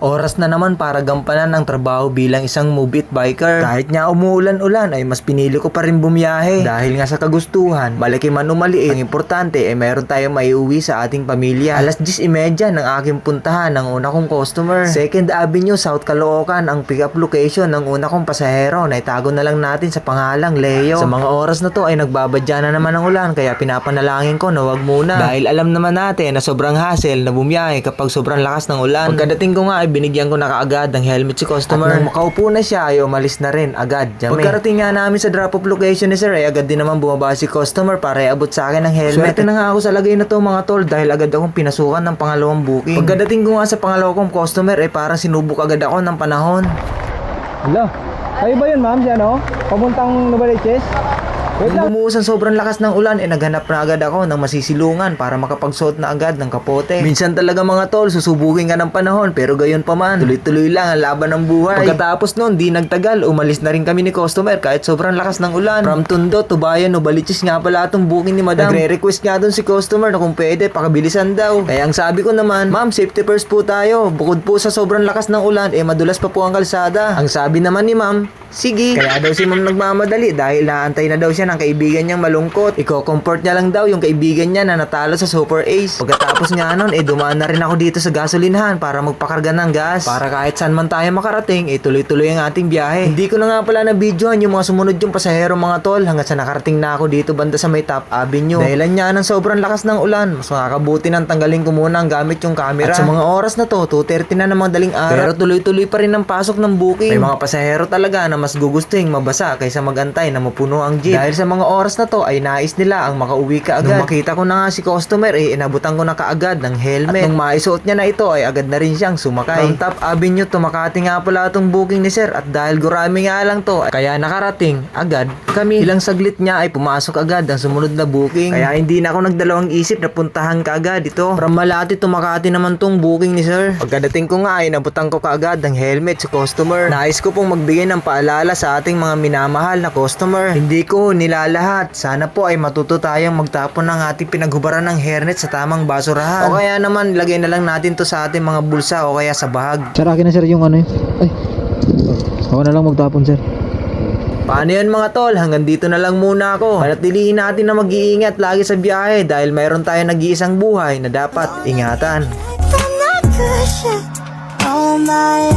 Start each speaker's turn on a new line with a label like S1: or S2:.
S1: Oras na naman para gampanan ang trabaho bilang isang mobit biker. Kahit nga umuulan-ulan ay mas pinili ko pa rin bumiyahe. Dahil nga sa kagustuhan, malaki man o maliit, ang importante ay mayroon tayong maiuwi sa ating pamilya. Alas 10:30 ng aking puntahan ng una kong customer. 2nd Avenue, South Caloocan ang pick-up location ng una kong pasahero na itago na lang natin sa pangalang Leo. Sa mga oras na to ay nagbabadya na naman ang ulan kaya pinapanalangin ko na wag muna. Dahil alam naman natin na sobrang hassle na bumiyahe kapag sobrang lakas ng ulan. Pagkadating ko nga ay binigyan ko na kaagad ng helmet si customer. At nang makaupo na siya ay umalis na rin agad. Pagkarating nga namin sa drop-off location ni sir ay agad din naman bumaba si customer para iabot sa akin ng helmet. Swerte na nga ako sa lagay na to mga tol dahil agad akong pinasukan ng pangalawang booking. Pagkadating ko nga sa pangalawang customer ay parang sinubok agad ako ng panahon.
S2: Hello? Kayo ba yun ma'am? Diyan o? Papuntang Novaliches?
S1: Nung bumuhos ang sobrang lakas ng ulan, naghanap na agad ako ng masisilungan para makapagsuot na agad ng kapote. Minsan talaga mga tol, susubukin ka ng panahon pero gayon pa man, tuloy-tuloy lang ang laban ng buhay. Pagkatapos nun, di nagtagal, umalis na rin kami ni customer kahit sobrang lakas ng ulan. From Tondo to Bayan, Novaliches nga pala itong booking ni madam. Nagre-request nga dun si customer na kung pwede, pakabilisan daw. Kaya ang sabi ko naman, ma'am, safety first po tayo. Bukod po sa sobrang lakas ng ulan, madulas pa po ang kalsada. Ang sabi naman ni ma'am, sige. Kaya daw si ma'am nagmamadali dahil naantay na daw siya ng kaibigan niyang malungkot. Iko-comfort niya lang daw yung kaibigan niya na natalo sa Super Ace. Pagkatapos nga nun, dumaan na rin ako dito sa gasolinhan para magpakarga ng gas. Para kahit saan man tayo makarating, tuloy-tuloy ang ating biyahe. Hindi ko na nga pala na-videohan yung mga sumunod yung pasahero mga tol hanggang sa nakarating na ako dito banda sa may Top Avenue. Dahilan niya ng sobrang lakas ng ulan, mas makakabuti nang tanggalin ko muna ang gamit yung camera. At sa mga oras na to, 2:30 na ng madaling araw. Pero tuloy-tuloy pa rin ang pasok ng booking. May mga pasahero talaga na mas gugustuhin mabasa kaysa magantay na mapuno ang jeep. Dahil sa mga oras na to ay nais nila ang makauwi ka agad. Nung makita ko na nga si customer inabutan ko na kaagad ng helmet. At nung maisuot niya na ito ay agad na rin siyang sumakay. From Top Avenue to Makati nga pala itong booking ni sir at dahil gurami nga lang to kaya nakarating agad kami. Ilang saglit niya ay pumasok agad ang sumunod na booking. Kaya hindi na ako nagdalawang isip na puntahan kaagad ito. From Malati to Makati naman tong booking ni sir. Pagkadating ko nga ay nabutan ko kaagad ng helmet sa customer. Nais ko pong magbigay ng paalala sa ating mga minamahal na customer. Hindi ko nilalahat. Sana po ay matuto tayong magtapon ng ating pinaghubaran ng hairnet sa tamang basurahan. O kaya naman, lagay na lang natin to sa ating mga bulsa o kaya sa bahag.
S2: Sir, akin na sir yung ano yun. Ay, ako na lang magtapon sir.
S1: Paano yan mga tol? Hanggang dito na lang muna ako. Panatilihin natin na mag-iingat lagi sa biyahe dahil mayroon tayong nag-iisang buhay na dapat ingatan.
S3: Oh my